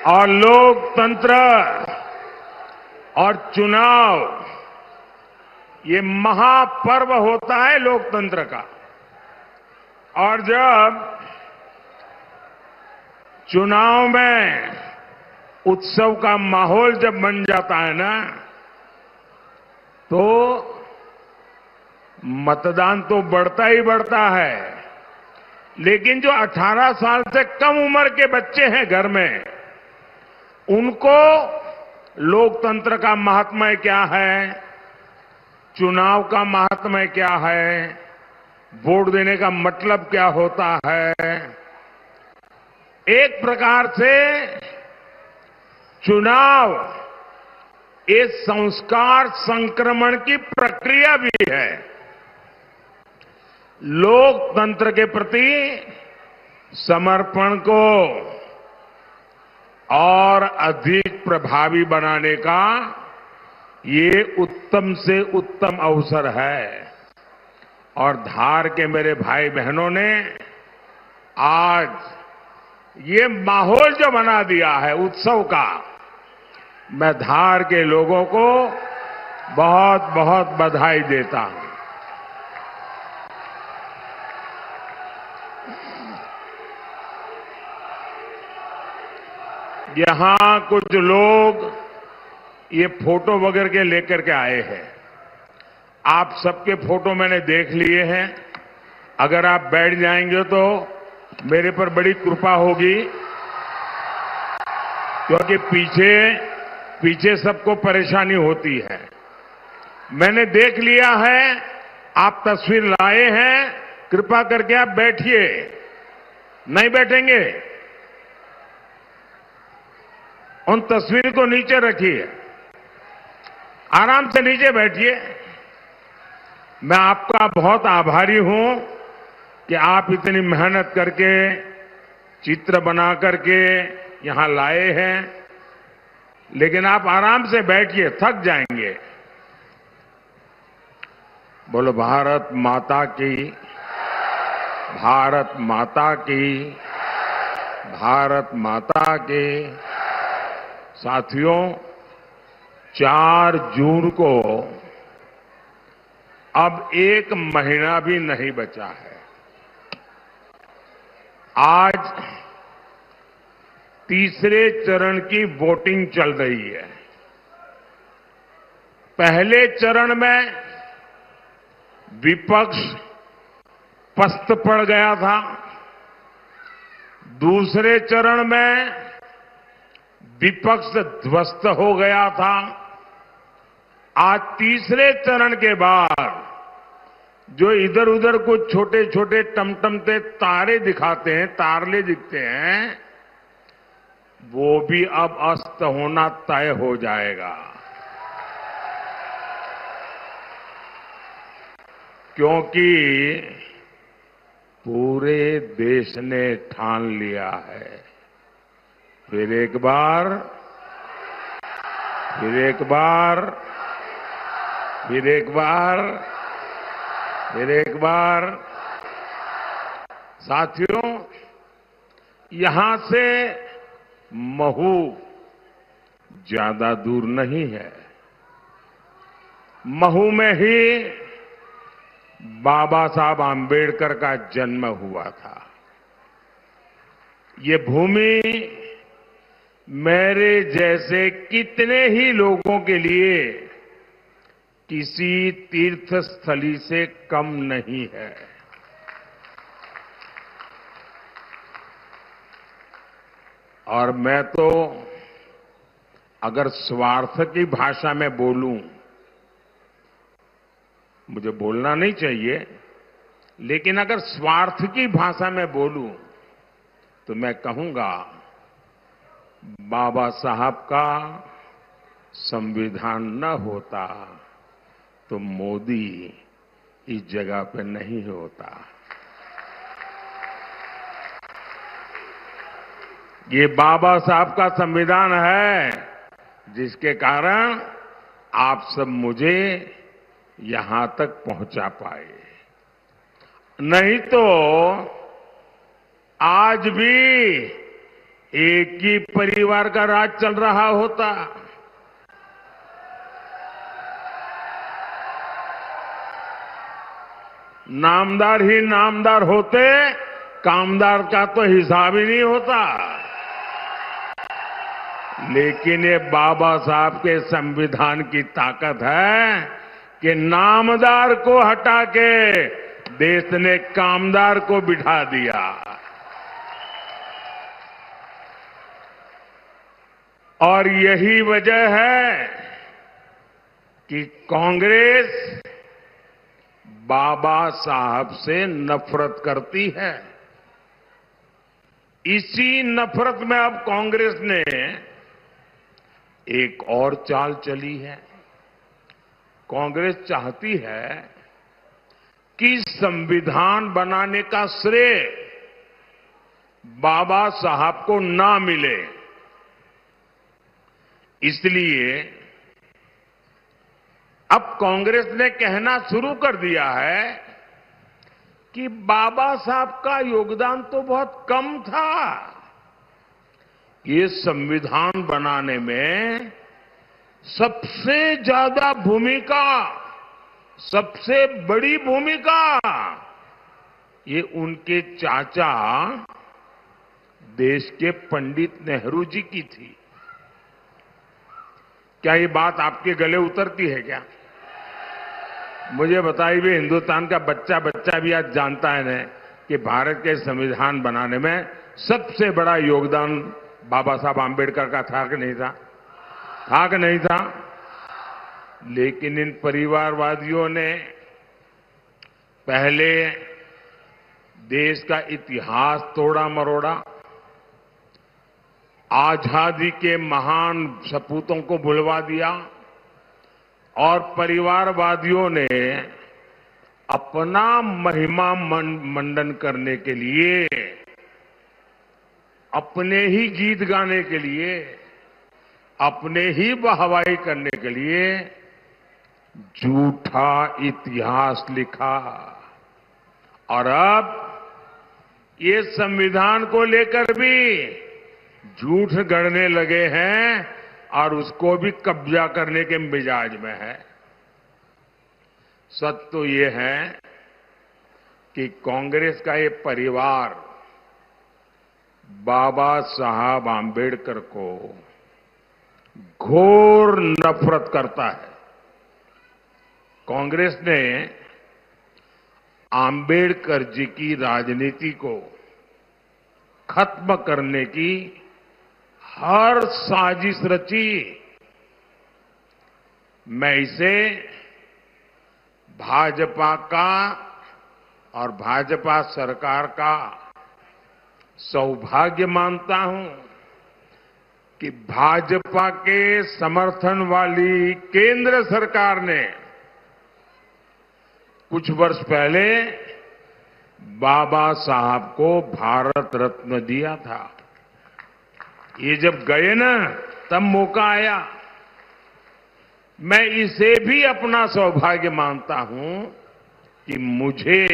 और लोकतंत्र और चुनाव, ये महापर्व होता है लोकतंत्र का। और जब चुनाव में उत्सव का माहौल जब बन जाता है ना, तो मतदान तो बढ़ता ही बढ़ता है, लेकिन जो 18 साल से कम उम्र के बच्चे हैं घर में, उनको लोकतंत्र का महात्म्य क्या है, चुनाव का महात्म्य क्या है, वोट देने का मतलब क्या होता है। एक प्रकार से चुनाव ये संस्कार संक्रमण की प्रक्रिया भी है। लोकतंत्र के प्रति समर्पण को और अधिक प्रभावी बनाने का ये उत्तम से उत्तम अवसर है। और धार के मेरे भाई बहनों ने आज ये माहौल जो बना दिया है उत्सव का, मैं धार के लोगों को बहुत बहुत बधाई देता हूं। यहां कुछ लोग ये फोटो वगैरह के लेकर के आए हैं। आप सबके फोटो मैंने देख लिए हैं। अगर आप बैठ जाएंगे तो मेरे पर बड़ी कृपा होगी, क्योंकि पीछे सबको परेशानी होती है। मैंने देख लिया है, आप तस्वीर लाए हैं, कृपा करके आप बैठिए। नहीं बैठेंगे? उन तस्वीर को नीचे रखिए, आराम से नीचे बैठिए। मैं आपका बहुत आभारी हूं कि आप इतनी मेहनत करके चित्र बना करके यहां लाए हैं, लेकिन आप आराम से बैठिए, थक जाएंगे। बोलो भारत माता की, भारत माता की, भारत माता की। साथियों, 4 जून को अब 1 महीना भी नहीं बचा है। आज तीसरे चरण की वोटिंग चल रही है। पहले चरण में विपक्ष पस्त पड़ गया था। दूसरे चरण में विपक्ष ध्वस्त हो गया था। आज तीसरे चरण के बाद जो इधर उधर कुछ छोटे छोटे टमटमते तारे दिखाते हैं, तारले दिखते हैं, वो भी अब अस्त होना तय हो जाएगा। क्योंकि पूरे देश ने ठान लिया है, फिर एक बार, फिर एक बार, फिर एक बार, फिर एक बार। साथियों, यहां से महू ज्यादा दूर नहीं है। महू में ही बाबा साहब आम्बेडकर का जन्म हुआ था। ये भूमि मेरे जैसे कितने ही लोगों के लिए किसी तीर्थ स्थली से कम नहीं है। और मैं तो अगर स्वार्थ की भाषा में बोलूं, मुझे बोलना नहीं चाहिए, लेकिन अगर स्वार्थ की भाषा में बोलूं तो मैं कहूंगा, बाबा साहब का संविधान न होता तो मोदी इस जगह पे नहीं होता। ये बाबा साहब का संविधान है जिसके कारण आप सब मुझे यहां तक पहुंचा पाए। नहीं तो आज भी एक ही परिवार का राज चल रहा होता। नामदार ही नामदार होते, कामदार का तो हिसाब ही नहीं होता। लेकिन ये बाबा साहब के संविधान की ताकत है कि नामदार को हटा के देश ने कामदार को बिठा दिया। और यही वजह है कि कांग्रेस बाबा साहब से नफरत करती है। इसी नफरत में अब कांग्रेस ने एक और चाल चली है। कांग्रेस चाहती है कि संविधान बनाने का श्रेय बाबा साहब को ना मिले, इसलिए अब कांग्रेस ने कहना शुरू कर दिया है कि बाबा साहब का योगदान तो बहुत कम था। ये संविधान बनाने में सबसे ज्यादा भूमिका, सबसे बड़ी भूमिका ये उनके चाचा देश के पंडित नेहरू जी की थी। क्या ये बात आपके गले उतरती है क्या? मुझे बताइए, हिंदुस्तान का बच्चा बच्चा भी आज जानता है न कि भारत के संविधान बनाने में सबसे बड़ा योगदान बाबा साहब आंबेडकर का था कि नहीं था? था कि नहीं था? लेकिन इन परिवारवादियों ने पहले देश का इतिहास तोड़ा मरोड़ा, आजादी के महान सपूतों को भुलवा दिया और परिवारवादियों ने अपना महिमा मंडन करने के लिए, अपने ही गीत गाने के लिए, अपने ही वाहवाही करने के लिए झूठा इतिहास लिखा। और अब ये संविधान को लेकर भी झूठ गढ़ने लगे हैं और उसको भी कब्जा करने के मिजाज में है। सच तो ये है कि कांग्रेस का ये परिवार बाबा साहब आंबेडकर को घोर नफरत करता है। कांग्रेस ने आंबेडकर जी की राजनीति को खत्म करने की हर साजिश रची। मैं इसे भाजपा का और भाजपा सरकार का सौभाग्य मानता हूं कि भाजपा के समर्थन वाली केंद्र सरकार ने कुछ वर्ष पहले बाबा साहब को भारत रत्न दिया था। ये जब गए ना, तब मौका आया। मैं इसे भी अपना सौभाग्य मानता हूं कि मुझे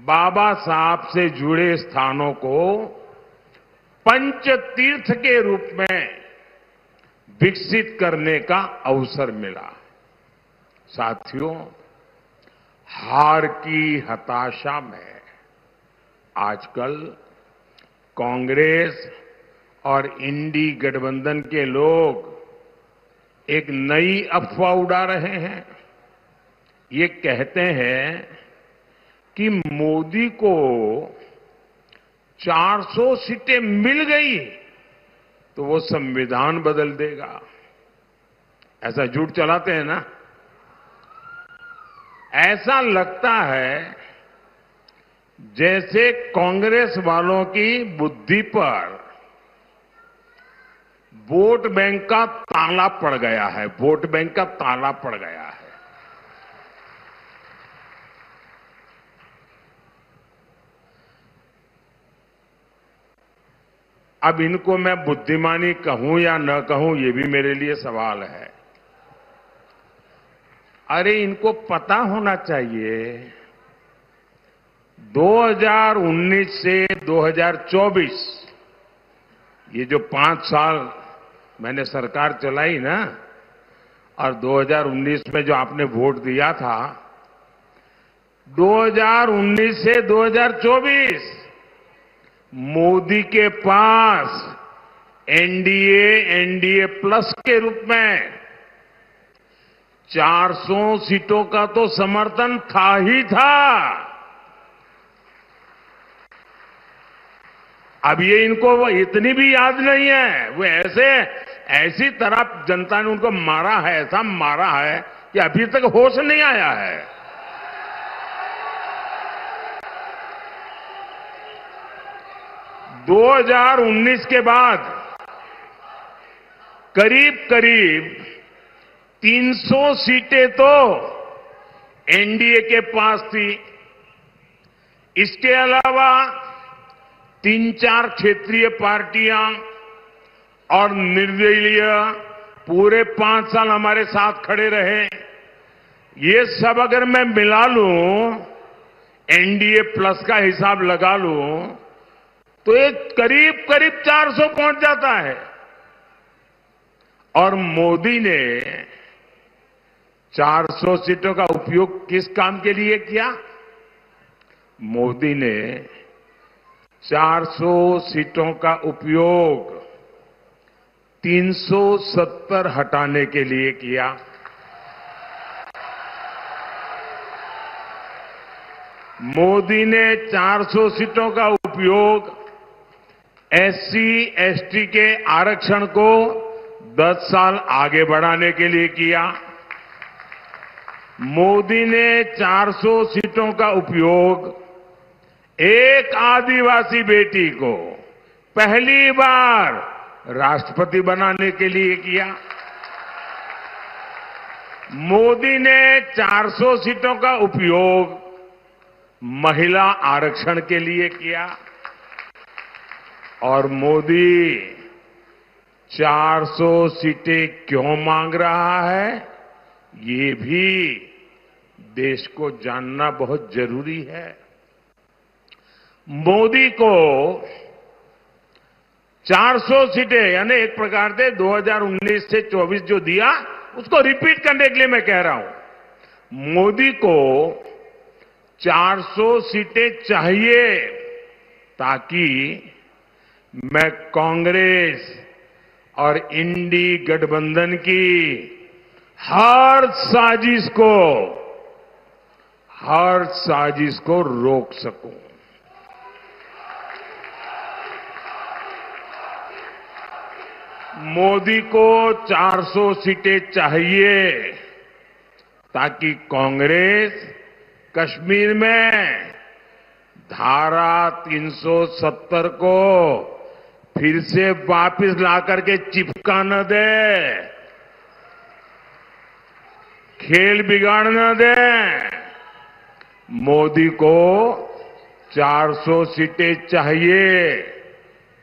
बाबा साहब से जुड़े स्थानों को पंच तीर्थ के रूप में विकसित करने का अवसर मिला। साथियों, हार की हताशा में आजकल कांग्रेस और इंडी गठबंधन के लोग एक नई अफवाह उड़ा रहे हैं। ये कहते हैं कि मोदी को 400 सीटें मिल गई तो वो संविधान बदल देगा। ऐसा झूठ चलाते हैं ना। ऐसा लगता है जैसे कांग्रेस वालों की बुद्धि पर वोट बैंक का ताला पड़ गया है। वोट बैंक का ताला पड़ गया है। अब इनको मैं बुद्धिमानी कहूं या न कहूं, ये भी मेरे लिए सवाल है। अरे इनको पता होना चाहिए 2019 से 2024 ये जो 5 साल मैंने सरकार चलाई ना, और 2019 में जो आपने वोट दिया था, 2019 से 2024 मोदी के पास एनडीए प्लस के रूप में 400 सीटों का तो समर्थन था ही था। अब ये इनको इतनी भी याद नहीं है, वो ऐसी तरह जनता ने उनको मारा है, ऐसा मारा है कि अभी तक होश नहीं आया है। दो 2019 के बाद करीब करीब 300 सीटें तो एनडीए के पास थी। इसके अलावा 3-4 क्षेत्रीय पार्टियां और निर्दलीय पूरे 5 साल हमारे साथ खड़े रहे। ये सब अगर मैं मिला लूं, एनडीए प्लस का हिसाब लगा लूं, तो ये करीब करीब 400 पहुंच जाता है। और मोदी ने 400 सीटों का उपयोग किस काम के लिए किया? मोदी ने 400 सीटों का उपयोग 370 हटाने के लिए किया। मोदी ने 400 सीटों का उपयोग SC/ST के आरक्षण को 10 साल आगे बढ़ाने के लिए किया। मोदी ने 400 सीटों का उपयोग एक आदिवासी बेटी को पहली बार राष्ट्रपति बनाने के लिए किया। मोदी ने 400 सीटों का उपयोग महिला आरक्षण के लिए किया। और मोदी 400 सीटें क्यों मांग रहा है, ये भी देश को जानना बहुत जरूरी है। मोदी को 400 सीटें यानी एक प्रकार से 2019 से 24 जो दिया, उसको रिपीट करने के लिए मैं कह रहा हूं। मोदी को 400 सीटें चाहिए ताकि मैं कांग्रेस और इंडी गठबंधन की हर साजिश को रोक सकूं। मोदी को 400 सीटें चाहिए ताकि कांग्रेस कश्मीर में धारा 370 को फिर से वापस लाकर के चिपका न दे, खेल बिगाड़ न दे। मोदी को 400 सीटें चाहिए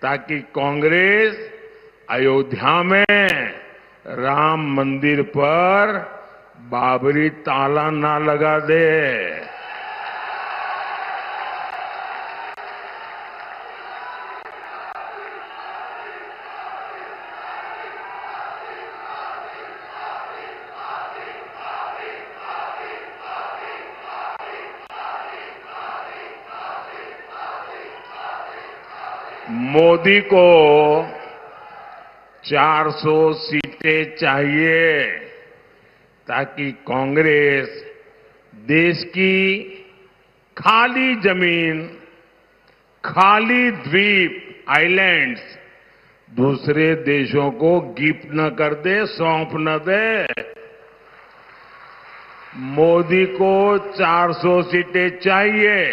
ताकि कांग्रेस अयोध्या में राम मंदिर पर बाबरी ताला ना लगा दे। मोदी को 400 सीटें चाहिए ताकि कांग्रेस देश की खाली जमीन, खाली द्वीप, आइलैंड्स दूसरे देशों को गिफ्ट न कर दे, सौंप न दे। मोदी को 400 सीटें चाहिए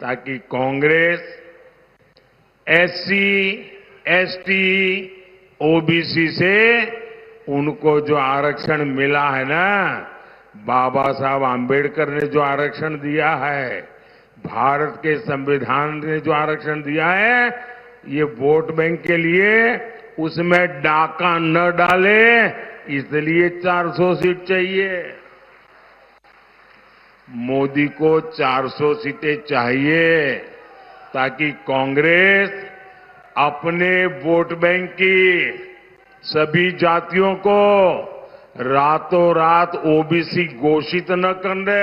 ताकि कांग्रेस SC, ST, OBC से उनको जो आरक्षण मिला है ना, बाबा साहब आंबेडकर ने जो आरक्षण दिया है, भारत के संविधान ने जो आरक्षण दिया है, ये वोट बैंक के लिए उसमें डाका न डाले, इसलिए 400 सीट चाहिए। मोदी को 400 सीटें चाहिए ताकि कांग्रेस अपने वोट बैंक की सभी जातियों को रातों रात ओबीसी घोषित न करने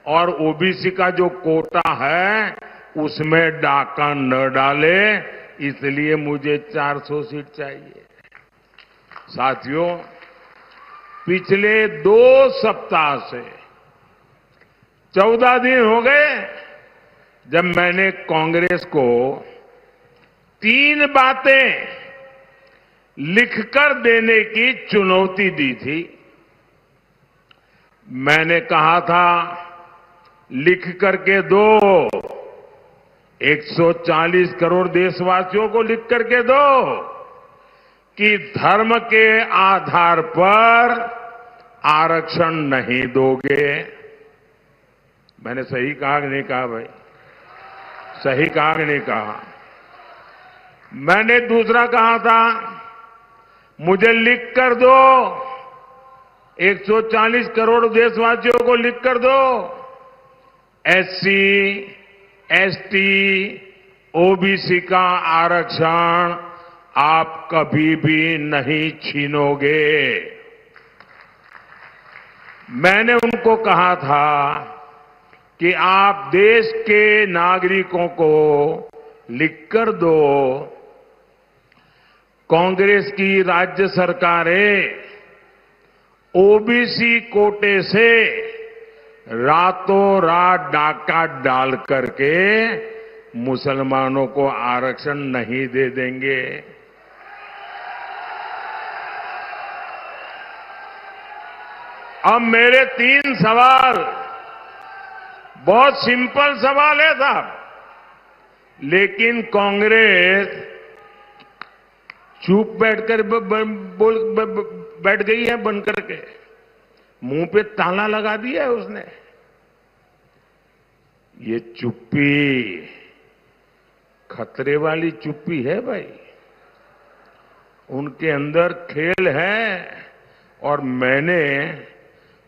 और ओबीसी का जो कोटा है उसमें डाका न डाले, इसलिए मुझे 400 सीट चाहिए। साथियों, पिछले 2 सप्ताह से 14 दिन हो गए जब मैंने कांग्रेस को 3 बातें लिखकर देने की चुनौती दी थी। मैंने कहा था लिख करके दो, 140 करोड़ देशवासियों को लिख करके दो कि धर्म के आधार पर आरक्षण नहीं दोगे। मैंने सही कहा कि नहीं कहा भाई? सही कहा कि नहीं कहा? मैंने दूसरा कहा था मुझे लिख कर दो, 140 करोड़ देशवासियों को लिख कर दो, एससी, एसटी, ओबीसी का आरक्षण आप कभी भी नहीं छीनोगे। मैंने उनको कहा था कि आप देश के नागरिकों को लिखकर दो, कांग्रेस की राज्य सरकारें ओबीसी कोटे से रातों रात डाका डाल करके मुसलमानों को आरक्षण नहीं दे देंगे। अब मेरे 3 सवाल, बहुत सिंपल सवाल है साहब, लेकिन कांग्रेस चुप बैठकर बैठ गई है बन करके, मुंह पे ताला लगा दिया है उसने। ये चुप्पी खतरे वाली चुप्पी है भाई। उनके अंदर खेल है और मैंने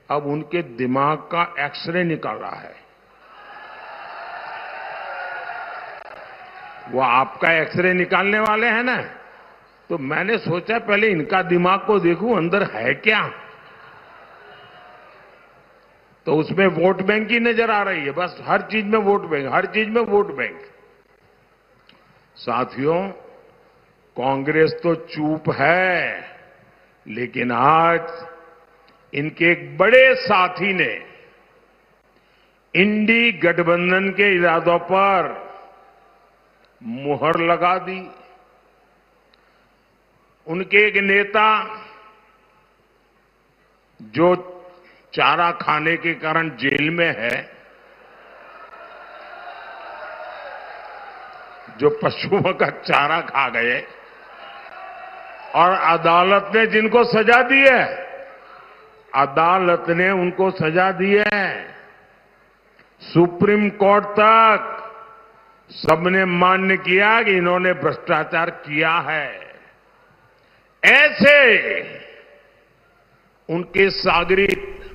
अब उनके दिमाग का एक्सरे निकाला है। वो आपका एक्सरे निकालने वाले हैं ना, तो मैंने सोचा पहले इनका दिमाग को देखूं अंदर है क्या। तो उसमें वोट बैंक ही नजर आ रही है, बस हर चीज में वोट बैंक, हर चीज में वोट बैंक। साथियों, कांग्रेस तो चुप है, लेकिन आज इनके एक बड़े साथी ने इंडी गठबंधन के इरादों पर मुहर लगा दी। उनके एक नेता जो चारा खाने के कारण जेल में है, जो पशुओं का चारा खा गए और अदालत ने जिनको सजा दी है, अदालत ने उनको सजा दी है, सुप्रीम कोर्ट तक सबने मान्य किया कि इन्होंने भ्रष्टाचार किया है। ऐसे उनके सागरित